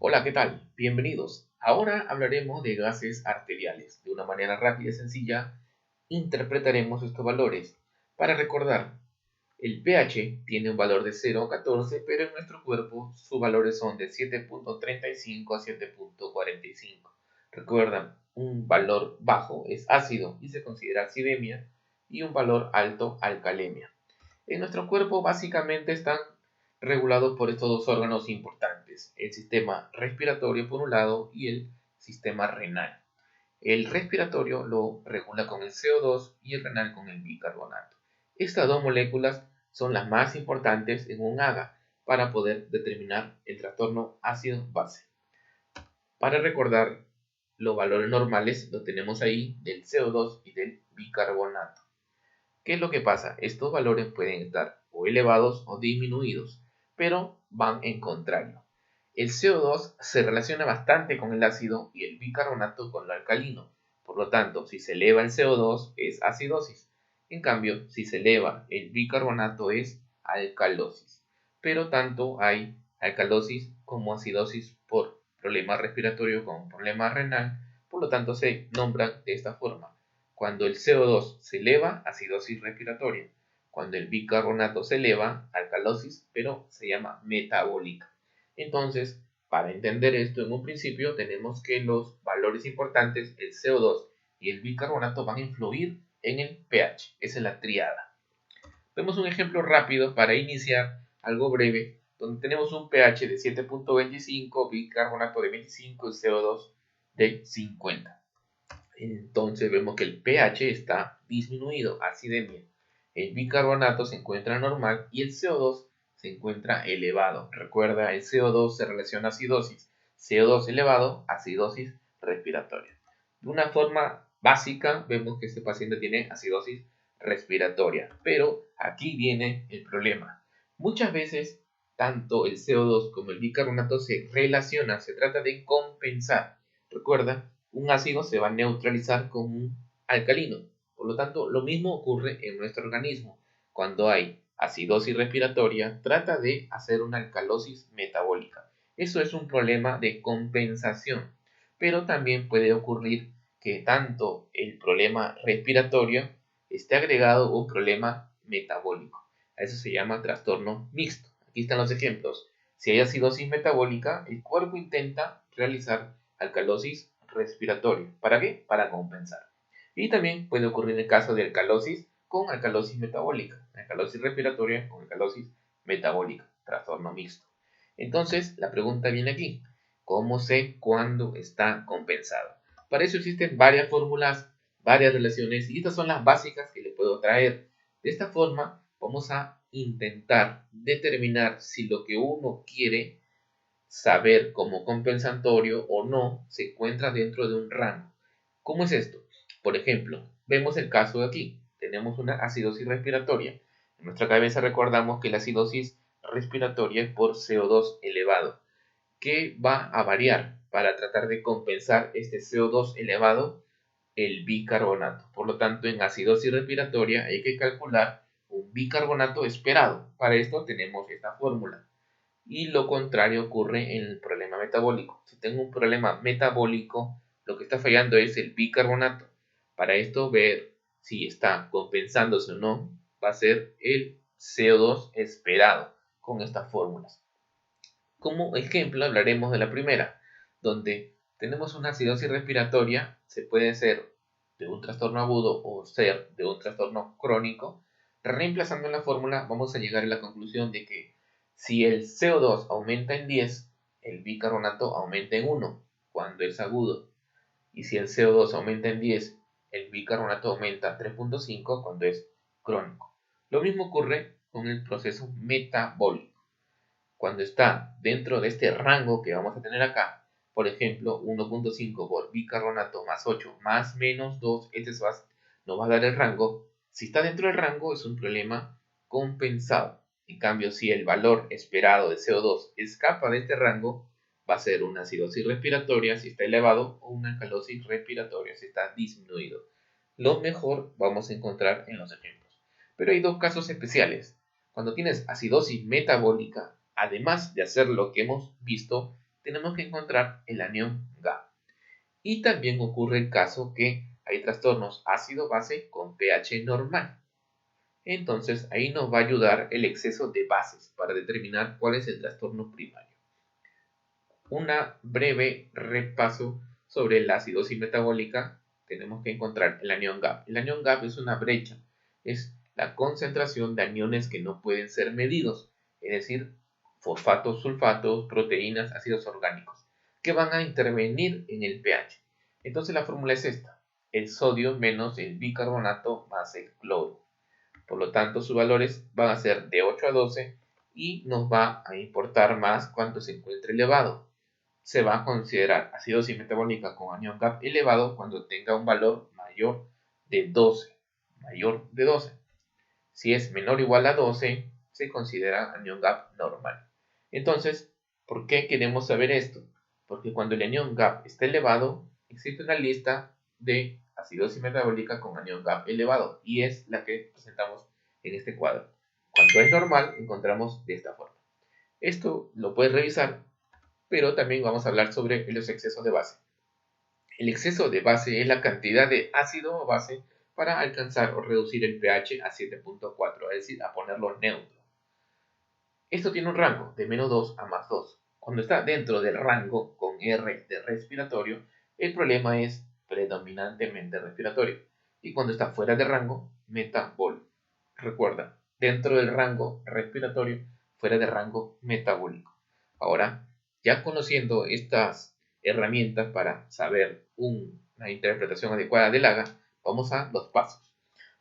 Hola, ¿qué tal? Bienvenidos. Ahora hablaremos de gases arteriales. De una manera rápida y sencilla, interpretaremos estos valores. Para recordar, el pH tiene un valor de 0,14, pero en nuestro cuerpo sus valores son de 7,35 a 7,45. Recuerdan, un valor bajo es ácido y se considera acidemia, y un valor alto alcalemia. En nuestro cuerpo básicamente están regulados por estos dos órganos importantes, el sistema respiratorio por un lado y el sistema renal. El respiratorio lo regula con el CO2 y el renal con el bicarbonato. Estas dos moléculas son las más importantes en un AGA para poder determinar el trastorno ácido-base. Para recordar, los valores normales los tenemos ahí del CO2 y del bicarbonato. ¿Qué es lo que pasa? Estos valores pueden estar o elevados o disminuidos, pero van en contrario. El CO2 se relaciona bastante con el ácido y el bicarbonato con lo alcalino. Por lo tanto, si se eleva el CO2 es acidosis. En cambio, si se eleva el bicarbonato es alcalosis. Pero tanto hay alcalosis como acidosis por problema respiratorio como problema renal. Por lo tanto, se nombran de esta forma. Cuando el CO2 se eleva, acidosis respiratoria. Cuando el bicarbonato se eleva, alcalosis, pero se llama metabólica. Entonces, para entender esto en un principio, tenemos que los valores importantes, el CO2 y el bicarbonato, van a influir en el pH. Esa es la triada. Vemos un ejemplo rápido para iniciar algo breve, donde tenemos un pH de 7,25, bicarbonato de 25 y CO2 de 50. Entonces vemos que el pH está disminuido, acidemia. El bicarbonato se encuentra normal y el CO2 se encuentra elevado. Recuerda, el CO2 se relaciona a acidosis. CO2 elevado, acidosis respiratoria. De una forma básica, vemos que este paciente tiene acidosis respiratoria. Pero aquí viene el problema. Muchas veces, tanto el CO2 como el bicarbonato se relacionan, se trata de compensar. Recuerda, un ácido se va a neutralizar con un alcalino. Por lo tanto, lo mismo ocurre en nuestro organismo. Cuando hay acidosis respiratoria, trata de hacer una alcalosis metabólica. Eso es un problema de compensación. Pero también puede ocurrir que tanto el problema respiratorio esté agregado un problema metabólico. A eso se llama trastorno mixto. Aquí están los ejemplos. Si hay acidosis metabólica, el cuerpo intenta realizar alcalosis respiratoria. ¿Para qué? Para compensar. Y también puede ocurrir el caso de alcalosis con alcalosis metabólica, alcalosis respiratoria con alcalosis metabólica, trastorno mixto. Entonces, la pregunta viene aquí, ¿cómo sé cuándo está compensado? Para eso existen varias fórmulas, varias relaciones, y estas son las básicas que le puedo traer. De esta forma, vamos a intentar determinar si lo que uno quiere saber como compensatorio o no se encuentra dentro de un rango. ¿Cómo es esto? Por ejemplo, vemos el caso de aquí. Tenemos una acidosis respiratoria. En nuestra cabeza recordamos que la acidosis respiratoria es por CO2 elevado, que va a variar para tratar de compensar este CO2 elevado, el bicarbonato. Por lo tanto, en acidosis respiratoria hay que calcular un bicarbonato esperado. Para esto tenemos esta fórmula. Y lo contrario ocurre en el problema metabólico. Si tengo un problema metabólico, lo que está fallando es el bicarbonato. Para esto, ver si está compensándose o no, va a ser el CO2 esperado con estas fórmulas. Como ejemplo, hablaremos de la primera, donde tenemos una acidosis respiratoria, se puede ser de un trastorno agudo o ser de un trastorno crónico. Reemplazando la fórmula, vamos a llegar a la conclusión de que si el CO2 aumenta en 10, el bicarbonato aumenta en 1 cuando es agudo. Y si el CO2 aumenta en 10, el bicarbonato aumenta a 3,5 cuando es crónico. Lo mismo ocurre con el proceso metabólico. Cuando está dentro de este rango que vamos a tener acá, por ejemplo, 1,5 por bicarbonato más 8 más menos 2, este nos va a dar el rango. Si está dentro del rango es un problema compensado. En cambio, si el valor esperado de CO2 escapa de este rango, va a ser una acidosis respiratoria si está elevado o una alcalosis respiratoria si está disminuido. Lo mejor vamos a encontrar en los ejemplos. Pero hay dos casos especiales. Cuando tienes acidosis metabólica, además de hacer lo que hemos visto, tenemos que encontrar el anión GAP. Y también ocurre el caso que hay trastornos ácido-base con pH normal. Entonces ahí nos va a ayudar el exceso de bases para determinar cuál es el trastorno primario. Un breve repaso sobre la acidosis metabólica. Tenemos que encontrar el anión GAP. El anión GAP es una brecha, es la concentración de aniones que no pueden ser medidos, es decir, fosfatos, sulfatos, proteínas, ácidos orgánicos, que van a intervenir en el pH. Entonces la fórmula es esta: el sodio menos el bicarbonato más el cloro. Por lo tanto, sus valores van a ser de 8 a 12 y nos va a importar más cuando se encuentre elevado. Se va a considerar acidosis metabólica con anión GAP elevado cuando tenga un valor mayor de 12. Si es menor o igual a 12, se considera anión GAP normal. Entonces, ¿por qué queremos saber esto? Porque cuando el anión GAP está elevado, existe una lista de acidosis metabólica con anión GAP elevado y es la que presentamos en este cuadro. Cuando es normal, encontramos de esta forma. Esto lo puedes revisar, pero también vamos a hablar sobre los excesos de base. El exceso de base es la cantidad de ácido o base para alcanzar o reducir el pH a 7.4, es decir, a ponerlo neutro. Esto tiene un rango de menos 2 a más 2. Cuando está dentro del rango con R de respiratorio, el problema es predominantemente respiratorio. Y cuando está fuera de rango, metabólico. Recuerda, dentro del rango respiratorio, fuera de rango metabólico. Ahora, ya conociendo estas herramientas para saber una interpretación adecuada del AGA, vamos a los pasos.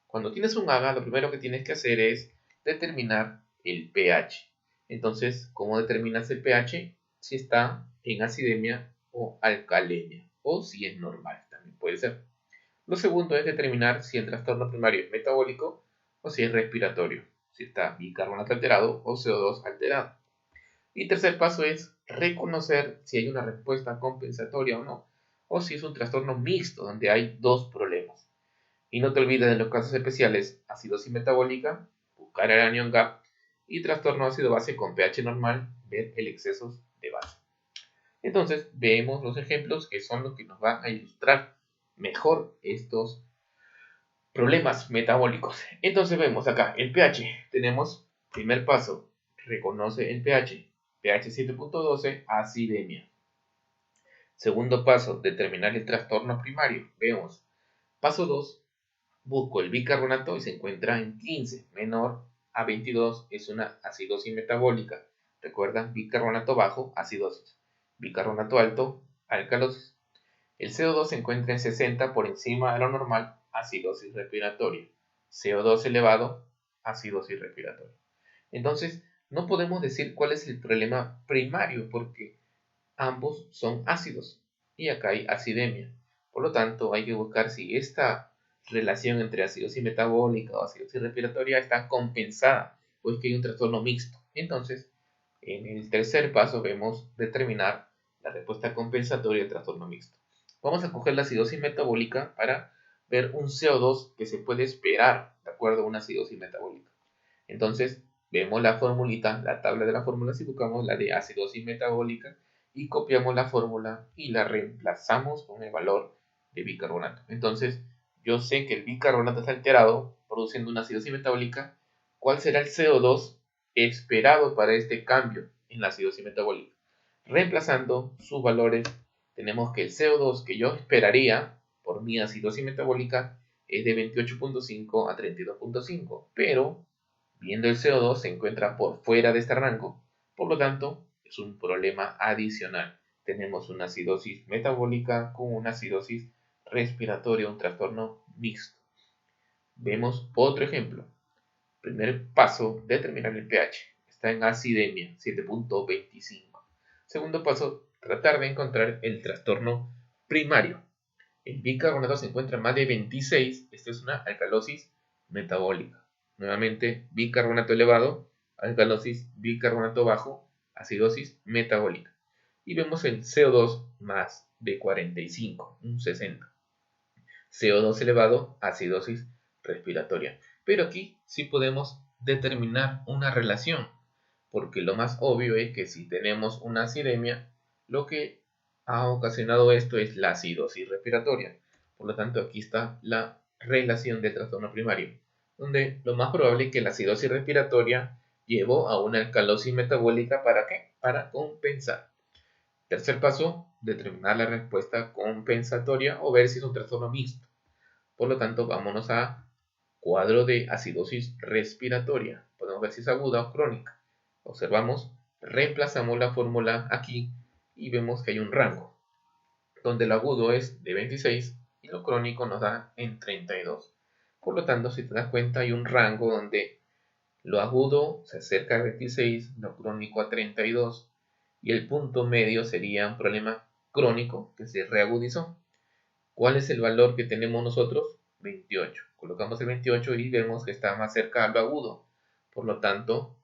Cuando tienes un AGA, lo primero que tienes que hacer es determinar el pH. Entonces, ¿cómo determinas el pH? Si está en acidemia o alcalemia, o si es normal, también puede ser. Lo segundo es determinar si el trastorno primario es metabólico o si es respiratorio, si está bicarbonato alterado o CO2 alterado. Y tercer paso es reconocer si hay una respuesta compensatoria o no, o si es un trastorno mixto donde hay dos problemas. Y no te olvides de los casos especiales: acidosis metabólica, buscar el anión GAP, y trastorno ácido-base con pH normal, ver el exceso de base. Entonces, vemos los ejemplos que son los que nos van a ilustrar mejor estos problemas metabólicos. Entonces vemos acá el pH. Tenemos primer paso, reconoce el pH. pH 7.12, acidemia. Segundo paso, determinar el trastorno primario. Vemos paso 2, busco el bicarbonato y se encuentra en 15, menor a 22, es una acidosis metabólica. Recuerda, bicarbonato bajo, acidosis. Bicarbonato alto, alcalosis. El CO2 se encuentra en 60, por encima de lo normal, acidosis respiratoria. CO2 elevado, acidosis respiratoria. Entonces, no podemos decir cuál es el problema primario porque ambos son ácidos y acá hay acidemia. Por lo tanto, hay que buscar si esta relación entre acidosis metabólica o acidosis respiratoria está compensada o es que hay un trastorno mixto. Entonces, en el tercer paso vemos determinar la respuesta compensatoria del trastorno mixto. Vamos a coger la acidosis metabólica para ver un CO2 que se puede esperar de acuerdo a una acidosis metabólica. Entonces, vemos la formulita, la tabla de la fórmula, si buscamos la de acidosis metabólica y copiamos la fórmula y la reemplazamos con el valor de bicarbonato. Entonces, yo sé que el bicarbonato está alterado, produciendo una acidosis metabólica. ¿Cuál será el CO2 esperado para este cambio en la acidosis metabólica? Reemplazando sus valores, tenemos que el CO2 que yo esperaría por mi acidosis metabólica es de 28.5 a 32.5, pero viendo el CO2 se encuentra por fuera de este rango, por lo tanto es un problema adicional. Tenemos una acidosis metabólica con una acidosis respiratoria, un trastorno mixto. Vemos otro ejemplo. Primer paso, determinar el pH. Está en acidemia, 7.25. Segundo paso, tratar de encontrar el trastorno primario. El bicarbonato se encuentra en más de 26. Esta es una alcalosis metabólica. Nuevamente, bicarbonato elevado, alcalosis, bicarbonato bajo, acidosis metabólica. Y vemos el CO2 más de 45, un 60. CO2 elevado, acidosis respiratoria. Pero aquí sí podemos determinar una relación, porque lo más obvio es que si tenemos una acidemia, Lo que ha ocasionado esto es la acidosis respiratoria. Por lo tanto, aquí está la relación del trastorno primario, donde lo más probable es que la acidosis respiratoria llevó a una alcalosis metabólica. ¿Para qué? Para compensar. Tercer paso, determinar la respuesta compensatoria o ver si es un trastorno mixto. Por lo tanto, vámonos a cuadro de acidosis respiratoria. Podemos ver si es aguda o crónica. Observamos, reemplazamos la fórmula aquí y vemos que hay un rango, donde lo agudo es de 26 y lo crónico nos da en 32. Por lo tanto, si te das cuenta, hay un rango donde lo agudo se acerca a 26, lo crónico a 32, y el punto medio sería un problema crónico que se reagudizó. ¿Cuál es el valor que tenemos nosotros? 28. Colocamos el 28 y vemos que está más cerca a lo agudo. Por lo tanto,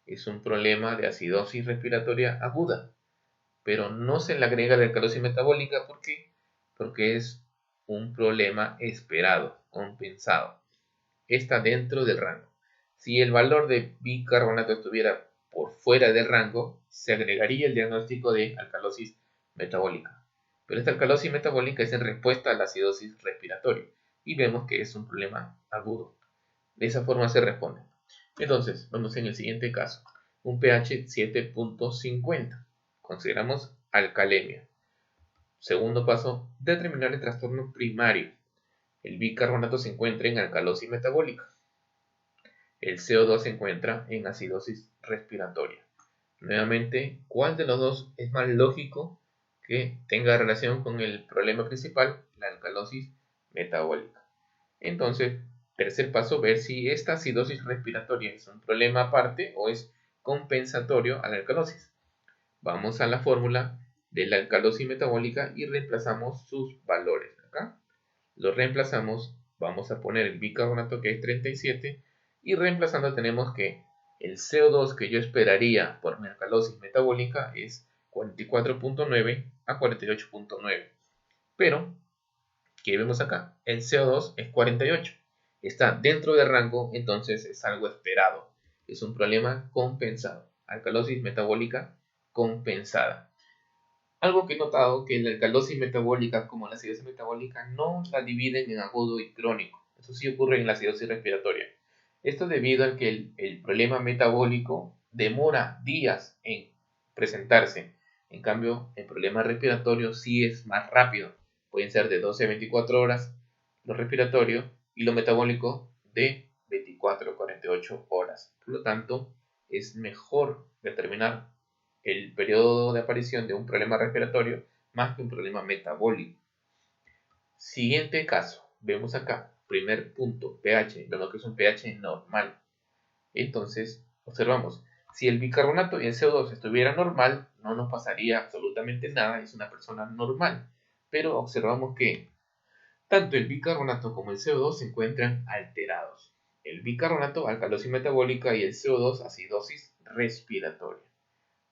es un problema de acidosis respiratoria aguda. Pero no se le agrega la alcalosis metabólica. ¿Por qué? Porque es un problema esperado, compensado. Está dentro del rango. Si el valor de bicarbonato estuviera por fuera del rango, se agregaría el diagnóstico de alcalosis metabólica. Pero esta alcalosis metabólica es en respuesta a la acidosis respiratoria y vemos que es un problema agudo. De esa forma se responde. Entonces, vamos en el siguiente caso. Un pH 7.50. Consideramos alcalemia. Segundo paso, determinar el trastorno primario. El bicarbonato se encuentra en alcalosis metabólica. El CO2 se encuentra en acidosis respiratoria. Nuevamente, ¿cuál de los dos es más lógico que tenga relación con el problema principal, la alcalosis metabólica? Entonces, tercer paso, ver si esta acidosis respiratoria es un problema aparte o es compensatorio a la alcalosis. Vamos a la fórmula de la alcalosis metabólica y reemplazamos sus valores. Acá lo reemplazamos, vamos a poner el bicarbonato que es 37 y reemplazando tenemos que el CO2 que yo esperaría por mi alcalosis metabólica es 44.9 a 48.9. Pero, ¿qué vemos acá? El CO2 es 48. Está dentro del rango, entonces es algo esperado. Es un problema compensado. Alcalosis metabólica compensada. Algo que he notado que la alcalosis metabólica como la acidosis metabólica no la dividen en agudo y crónico. Eso sí ocurre en la acidosis respiratoria. Esto debido a que el problema metabólico demora días en presentarse. En cambio, el problema respiratorio sí es más rápido. Pueden ser de 12 a 24 horas lo respiratorio y lo metabólico de 24 a 48 horas. Por lo tanto, es mejor determinar el periodo de aparición de un problema respiratorio más que un problema metabólico. Siguiente caso, vemos acá, primer punto, pH, vemos que es un pH normal. Entonces, observamos, si el bicarbonato y el CO2 estuviera normal, no nos pasaría absolutamente nada, es una persona normal. Pero observamos que tanto el bicarbonato como el CO2 se encuentran alterados. El bicarbonato, alcalosis metabólica, y el CO2, acidosis respiratoria.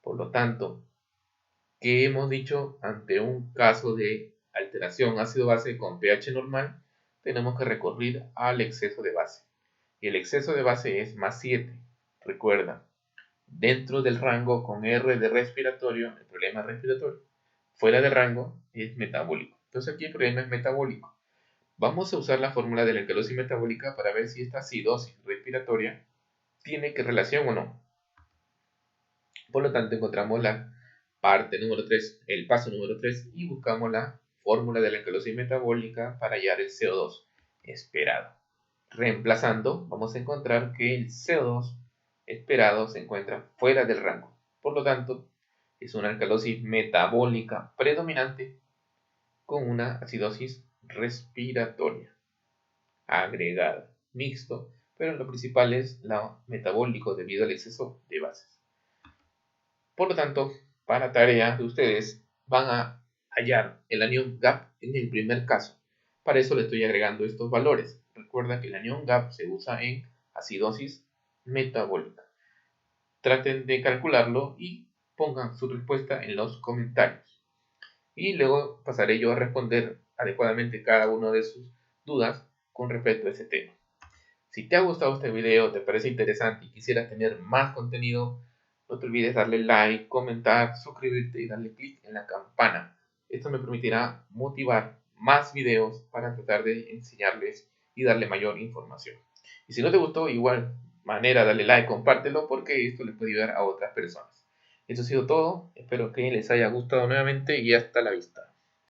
Por lo tanto, ¿qué hemos dicho ante un caso de alteración ácido-base con pH normal? Tenemos que recurrir al exceso de base. Y el exceso de base es más 7. Recuerda, dentro del rango con R de respiratorio, el problema es respiratorio. Fuera de rango es metabólico. Entonces aquí el problema es metabólico. Vamos a usar la fórmula de la alcalosis metabólica para ver si esta acidosis respiratoria tiene que relación o no. Por lo tanto, encontramos la parte número 3, el paso número 3, y buscamos la fórmula de la alcalosis metabólica para hallar el CO2 esperado. Reemplazando, vamos a encontrar que el CO2 esperado se encuentra fuera del rango. Por lo tanto, es una alcalosis metabólica predominante con una acidosis respiratoria agregada, mixto, pero lo principal es lo metabólico debido al exceso de bases. Por lo tanto, para tarea de ustedes van a hallar el anión GAP en el primer caso. Para eso le estoy agregando estos valores. Recuerda que el anión GAP se usa en acidosis metabólica. Traten de calcularlo y pongan su respuesta en los comentarios. Y luego pasaré yo a responder adecuadamente cada una de sus dudas con respecto a ese tema. Si te ha gustado este video, te parece interesante y quisieras tener más contenido, No te olvides darle like, comentar, suscribirte y darle clic en la campana. Esto me permitirá motivar más videos para tratar de enseñarles y darle mayor información. Y si no te gustó, igual manera, dale like, compártelo porque esto le puede ayudar a otras personas. Eso ha sido todo. Espero que les haya gustado nuevamente y hasta la vista.